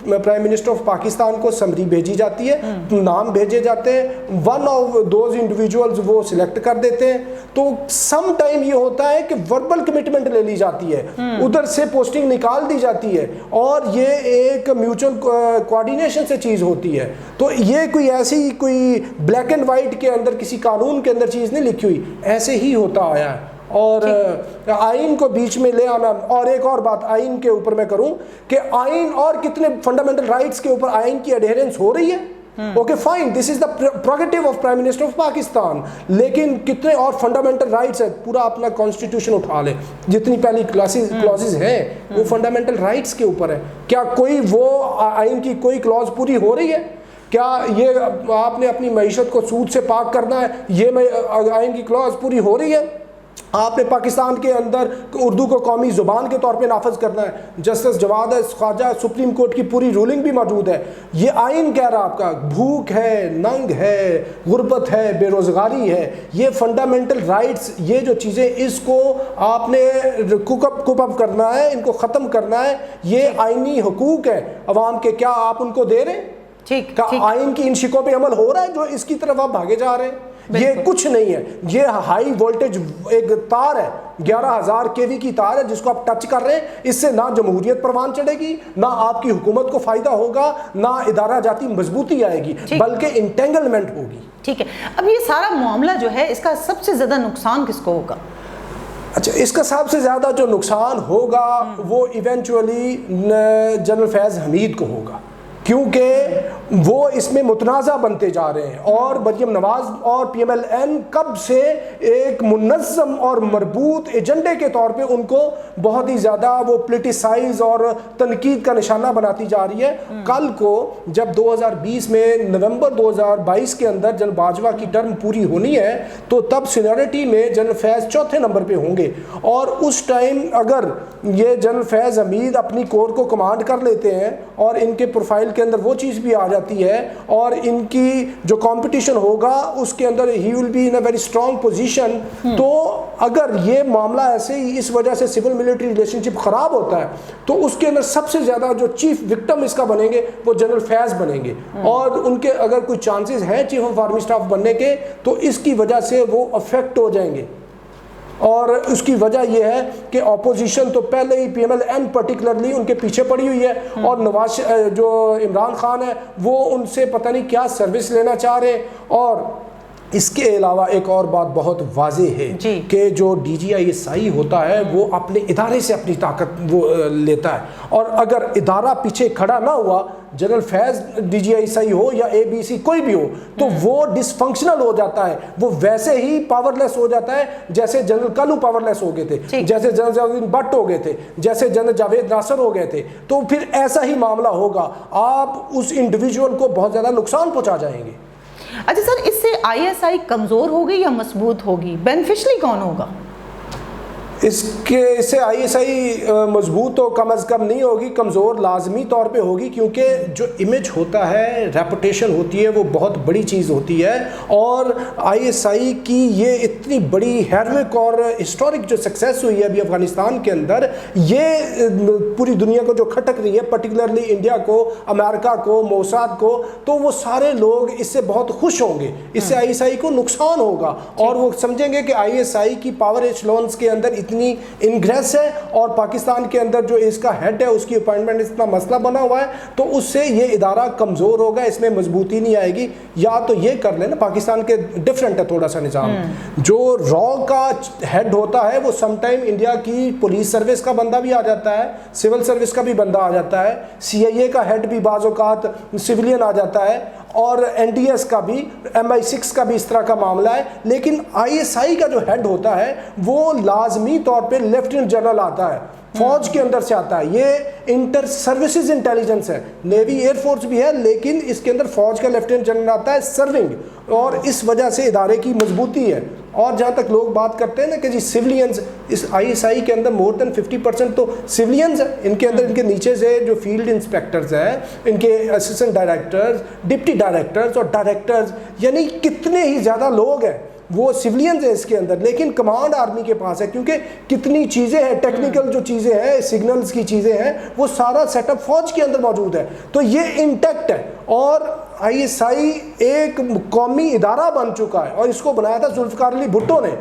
Prime minister of Pakistan کو summary بھیجی جاتی ہے, نام بھیجے جاتے ہیں, ون آف دوز انڈیویجولز وہ سلیکٹ کر دیتے ہیں. تو سم ٹائم یہ ہوتا ہے کہ وربل کمٹمنٹ لے لی جاتی ہے, ادھر سے پوسٹنگ نکال دی جاتی ہے, اور یہ ایک میوچل کوآرڈینیشن سے چیز ہوتی ہے. تو یہ کوئی ایسی کوئی بلیک اینڈ وائٹ کے اندر کسی قانون کے اندر چیز نہیں لکھی ہوئی, ایسے ہی ہوتا آیا ہے. اور آئین کو بیچ میں لے آنا. اور ایک اور بات آئین کے اوپر میں کروں کہ آئین اور کتنے فنڈامنٹل رائٹس کے اوپر آئین کی اڈہرنس ہو رہی ہے. Okay fine, this is the prerogative of prime minister of Pakistan, لیکن کتنے اور فنڈامنٹل رائٹس ہیں, پورا اپنا کانسٹیٹیوشن اٹھا لے, جتنی پہلی کلازز ہیں وہ فنڈامنٹل رائٹس کے اوپر ہے. کیا کوئی وہ آئین کی کوئی کلاز پوری ہو رہی ہے؟ کیا یہ آپ نے اپنی معیشت کو سود سے پاک کرنا ہے, یہ آئین کی کلاز پوری ہو رہی ہے؟ آپ نے پاکستان کے اندر اردو کو قومی زبان کے طور پہ نافذ کرنا ہے. جسٹس جواد خواجہ سپریم کورٹ کی پوری رولنگ بھی موجود ہے. یہ آئین کہہ رہا آپ کا بھوک ہے, ننگ ہے, غربت ہے, بے روزگاری ہے, یہ فنڈامنٹل رائٹس, یہ جو چیزیں اس کو آپ نے کوپ اپ کرنا ہے, ان کو ختم کرنا ہے. یہ آئینی حقوق ہے عوام کے, کیا آپ ان کو دے رہے ہیں؟ کیا آئین کی ان شکوں پہ عمل ہو رہا ہے جو اس کی طرف آپ بھاگے جا رہے ہیں؟ یہ کچھ نہیں ہے. یہ ہائی وولٹیج ایک تار ہے, 11,000 kV کی تار ہے جس کو آپ ٹچ کر رہے ہیں. اس سے نہ جمہوریت پروان چڑھے گی, نہ آپ کی حکومت کو فائدہ ہوگا, نہ ادارہ جاتی مضبوطی آئے گی, بلکہ انٹینگلمنٹ ہوگی. ٹھیک ہے, اب یہ سارا معاملہ جو ہے اس کا سب سے زیادہ نقصان کس کو ہوگا؟ اچھا, اس کا سب سے زیادہ جو نقصان ہوگا وہ ایونچولی جنرل فیض حمید کو ہوگا, کیونکہ وہ اس میں متنازع بنتے جا رہے ہیں. اور مریم نواز اور پی ایم ایل این کب سے ایک منظم اور مربوط ایجنڈے کے طور پہ ان کو بہت ہی زیادہ وہ پولیٹیسائز اور تنقید کا نشانہ بناتی جا رہی ہے. کل کو جب 2020 میں نومبر 2022 کے اندر جنرل باجوہ کی ٹرم پوری ہونی ہے تو تب سینیورٹی میں جنرل فیض چوتھے نمبر پہ ہوں گے. اور اس ٹائم اگر یہ جنرل فیض حمید اپنی کور کو کمانڈ کر لیتے ہیں اور ان کے پروفائل کے اندر وہ چیز بھی آ جاتی ہے, اور ان کی جو کمپٹیشن ہوگا اس کے اندر ہی will be in a very strong position. تو اگر یہ معاملہ ایسے ہی اس وجہ سے سول ملٹری ریلیشن شپ خراب ہوتا ہے تو اس کے اندر سب سے زیادہ جو چیف وکٹم اس کا بنیں گے وہ جنرل فیض بنیں گے. اور ان کے اگر کوئی چانسز ہیں چیف آف آرمی اسٹاف بننے کے تو اس کی وجہ سے وہ افیکٹ ہو جائیں گے. اور اس کی وجہ یہ ہے کہ اپوزیشن تو پہلے ہی P M L N particularly ان کے پیچھے پڑی ہوئی ہے, اور نواز جو عمران خان ہے وہ ان سے پتہ نہیں کیا سروس لینا چاہ رہے ہیں. اور اس کے علاوہ ایک اور بات بہت واضح ہے کہ جو ڈی جی آئی ایس آئی ہوتا ہے وہ اپنے ادارے سے اپنی طاقت وہ لیتا ہے, اور اگر ادارہ پیچھے کھڑا نہ ہوا, general Faiz D G I S I ہو یا اے بی سی کوئی بھی ہو, تو وہ ڈس فنکشنل ہو جاتا ہے, وہ ویسے ہی پاور لیس ہو جاتا ہے جیسے جنرل کلو پاور لیس ہو گئے تھے, جیسے جنرل جاوید بٹ ہو گئے تھے, جیسے جنرل جاوید ناصر ہو گئے تھے. تو پھر ایسا ہی معاملہ ہوگا, آپ اس انڈیویجول کو بہت زیادہ نقصان پہنچا جائیں گے. اچھا سر, اس سے آئی ایس آئی کمزور ہوگی یا مضبوط ہوگی؟ بینیفیشلی کون ہوگا؟ اس سے آئی ایس آئی مضبوط تو کم از کم نہیں ہوگی, کمزور لازمی طور پہ ہوگی, کیونکہ جو امیج ہوتا ہے, ریپوٹیشن ہوتی ہے, وہ بہت بڑی چیز ہوتی ہے. اور آئی ایس آئی کی یہ اتنی بڑی ہیروک اور ہسٹورک جو سکسیس ہوئی ہے ابھی افغانستان کے اندر, یہ پوری دنیا کو جو کھٹک رہی ہے, پرٹیکولرلی انڈیا کو, امریکہ کو, موساد کو, تو وہ سارے لوگ اس سے بہت خوش ہوں گے. اس سے آئی ایس آئی کو نقصان ہوگا, اور وہ سمجھیں گے کہ آئی ایس آئی کی پاور ایچلونز کے اندر اتنی انگریس ہے, اور پاکستان کے اندر جو اس کا ہیڈ ہے اس کی اپائنٹمنٹ اتنا مسئلہ بنا ہوا ہے, تو اس سے یہ ادارہ کمزور ہوگا, اس میں مضبوطی نہیں آئے گی. یا تو یہ کر لیں نا, پاکستان کے ڈیفرنٹ ہے تھوڑا سا نظام, جو را کا ہیڈ ہوتا ہے وہ سم ٹائم انڈیا کی پولیس سروس کا بندہ بھی آ جاتا ہے, سول سروس کا بھی بندہ آ جاتا ہے, سی آئی اے کا ہیڈ بھی بعض اوقات سویلین آ جاتا ہے, اور این ڈی ایس کا بھی, MI6 کا بھی اس طرح کا معاملہ ہے. لیکن آئی ایس آئی کا جو ہیڈ ہوتا ہے وہ لازمی طور پہ لیفٹیننٹ جنرل آتا ہے, فوج کے اندر سے آتا ہے. یہ انٹر سروسز انٹیلیجنس ہے, نیوی ایئر فورس بھی ہے, لیکن اس کے اندر فوج کا لیفٹیننٹ جنرل آتا ہے سرونگ, اور اس وجہ سے ادارے کی مضبوطی ہے. اور جہاں تک لوگ بات کرتے ہیں نا کہ جی سیولینز, اس آئی ایس آئی کے اندر مور دین 50% تو سیولینز ہیں. ان کے اندر ان کے نیچے سے جو فیلڈ انسپیکٹرز ہیں, ان کے اسسٹنٹ ڈائریکٹرز, ڈپٹی ڈائریکٹرز اور ڈائریکٹرز, یعنی کتنے ہی زیادہ لوگ ہیں وہ سولینز ہیں اس کے اندر، لیکن کمانڈ آرمی کے پاس ہے، کیونکہ کتنی چیزیں ہیں، ٹیکنیکل جو چیزیں ہیں، سگنلز کی چیزیں ہیں، وہ سارا سیٹ اپ فوج کے اندر موجود ہے، تو یہ انٹیکٹ ہے. اور آئی ایس آئی ایک قومی ادارہ بن چکا ہے، اور اس کو بنایا تھا ذوالفقار علی بھٹو نے.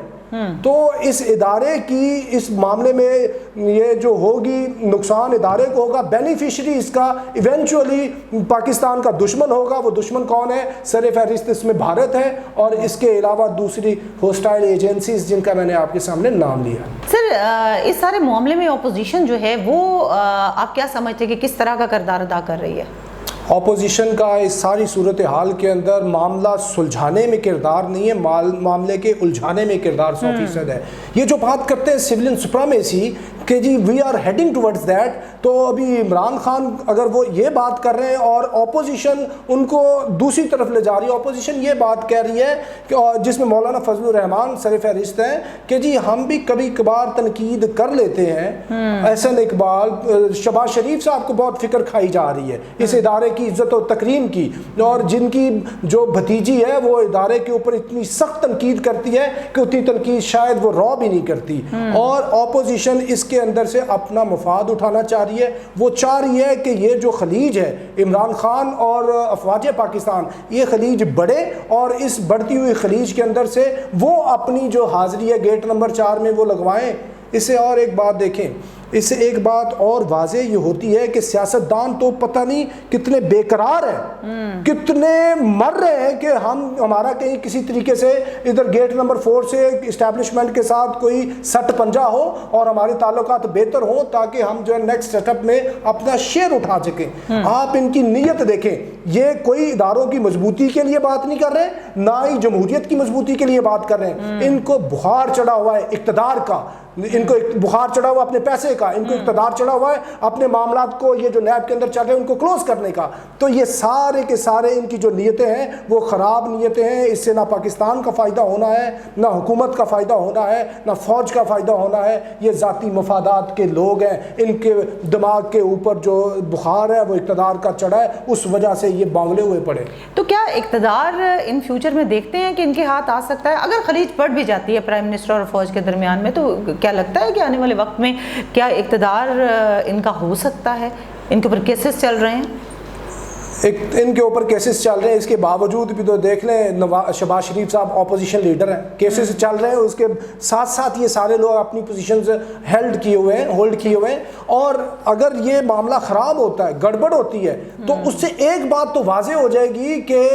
تو اس ادارے کی اس معاملے میں یہ جو ہوگی نقصان ادارے کو ہوگا، بینیفیشری اس کا ایونچولی پاکستان کا دشمن ہوگا. وہ دشمن کون ہے؟ سر فہرست اس میں بھارت ہے، اور اس کے علاوہ دوسری ہوسٹائل ایجنسیز جن کا میں نے آپ کے سامنے نام لیا. سر اس سارے معاملے میں اپوزیشن جو ہے وہ آپ کیا سمجھتے ہیں کہ کس طرح کا کردار ادا کر رہی ہے؟ اپوزیشن کا اس ساری صورتحال کے اندر معاملہ سلجھانے میں کردار نہیں ہے، معاملے کے الجھانے میں کردار 100% ہے. یہ جو بات کرتے ہیں سویلین سپرامیسی کہ جی we are heading towards that, تو ابھی عمران خان اگر وہ یہ بات کر رہے ہیں اور اپوزیشن ان کو دوسری طرف لے جا رہی ہے، اپوزیشن یہ بات کہہ رہی ہے کہ جس میں مولانا فضل الرحمان سر فہرست ہیں کہ جی ہم بھی کبھی کبھار تنقید کر لیتے ہیں. احسن اقبال، شہباز شریف صاحب کو بہت فکر کھائی جا رہی ہے اس ادارے کی عزت و تکریم کی، اور جن کی جو بھتیجی ہے وہ ادارے کے اوپر اتنی سخت تنقید کرتی ہے کہ اتنی تنقید شاید وہ رو بھی نہیں کرتی. اور اپوزیشن اس کے اندر سے اپنا مفاد اٹھانا چاہ رہی ہے. وہ چاہ رہی ہے کہ یہ جو خلیج ہے عمران خان اور افواج پاکستان، یہ خلیج بڑھے، اور اس بڑھتی ہوئی خلیج کے اندر سے وہ اپنی جو حاضری ہے گیٹ نمبر 4 میں وہ لگوائیں. اسے اور ایک بات دیکھیں، اس سے ایک بات اور واضح یہ ہوتی ہے کہ سیاستدان تو پتہ نہیں کتنے بے قرار ہیں، کتنے مر رہے ہیں کہ ہمارا کہیں کسی طریقے سے ادھر گیٹ نمبر 4 سے اسٹیبلشمنٹ کے ساتھ کوئی سٹ پنجہ ہو اور ہمارے تعلقات بہتر ہوں، تاکہ ہم جو ہے نیکسٹ سیٹ اپ میں اپنا شیئر اٹھا سکیں. آپ ان کی نیت دیکھیں، یہ کوئی اداروں کی مضبوطی کے لیے بات نہیں کر رہے، نہ ہی جمہوریت کی مضبوطی کے لیے بات کر رہے ہیں. ان کو بخار چڑھا ہوا ہے اقتدار کا، ان کو بخار چڑھا ہوا اپنے پیسے کا، ان کو اقتدار چڑھا ہوا ہے اپنے معاملات کو یہ جو نیب کے اندر چل رہے ہیں ان کو کلوز کرنے کا. تو یہ سارے کے سارے ان کی جو نیتیں ہیں وہ خراب نیتیں ہیں. اس سے نہ پاکستان کا فائدہ ہونا ہے، نہ حکومت کا فائدہ ہونا ہے، نہ فوج کا فائدہ ہونا ہے. یہ ذاتی مفادات کے لوگ ہیں، ان کے دماغ کے اوپر جو بخار ہے وہ اقتدار کا چڑھا ہے، اس وجہ سے یہ بانگلے ہوئے پڑے. تو کیا اقتدار ان فیوچر میں دیکھتے ہیں کہ ان کے ہاتھ آ سکتا ہے اگر خلیج پڑ بھی جاتی ہے پرائم منسٹر اور فوج کے درمیان میں؟ تو کیا لگتا ہے کہ آنے والے وقت میں کیا اقتدار ان کا ہو سکتا ہے؟ ان کے اوپر کیسز چل رہے ہیں، ان کے اوپر کیسز چل رہے ہیں، اس کے باوجود بھی تو دیکھ لیں شہباز شریف صاحب اپوزیشن لیڈر ہیں، کیسز چل رہے ہیں، اس کے ساتھ ساتھ یہ سارے لوگ اپنی پوزیشنز ہولڈ کیے ہوئے ہیں. اور اگر یہ معاملہ خراب ہوتا ہے، گڑبڑ ہوتی ہے، تو اس سے ایک بات تو واضح ہو جائے گی کہ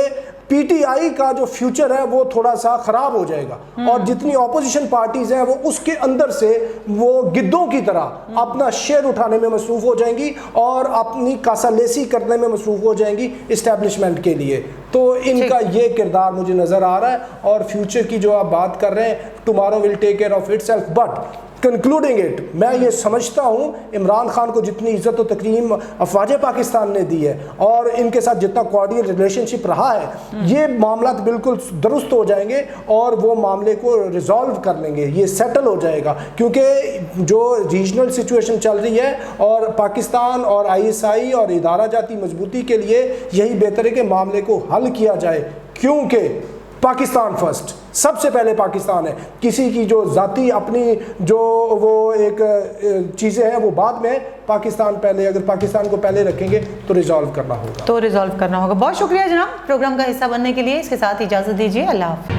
پی ٹی آئی کا جو فیوچر ہے وہ تھوڑا سا خراب ہو جائے گا، اور جتنی اپوزیشن پارٹیز ہیں وہ اس کے اندر سے وہ گدوں کی طرح اپنا شیئر اٹھانے میں مصروف ہو جائیں گی اور اپنی کاسا لیسی کرنے میں مصروف ہو جائیں گی اسٹیبلشمنٹ کے لیے. تو ان کا یہ کردار مجھے نظر آ رہا ہے. اور فیوچر کی جو آپ بات کر رہے ہیں، tomorrow will take care of it self. But concluding it, میں یہ سمجھتا ہوں عمران خان کو جتنی عزت و تکریم افواج پاکستان نے دی ہے اور ان کے ساتھ جتنا کوارڈینیٹ ریلیشن شپ رہا ہے، یہ معاملات بالکل درست ہو جائیں گے اور وہ معاملے کو ریزالو کر لیں گے، یہ سیٹل ہو جائے گا. کیونکہ جو ریجنل سچویشن چل رہی ہے اور پاکستان اور آئی ایس آئی اور ادارہ جاتی مضبوطی کے لیے یہی بہتر ہے کہ معاملے کو حل کیا جائے، کیونکہ پاکستان فرسٹ، سب سے پہلے پاکستان ہے. کسی کی جو ذاتی اپنی جو وہ ایک چیزیں ہیں وہ بعد میں، پاکستان پہلے. اگر پاکستان کو پہلے رکھیں گے تو ریزالو کرنا ہوگا. بہت شکریہ جناب پروگرام کا حصہ بننے کے لیے. اس کے ساتھ اجازت دیجیے، اللہ حافظ.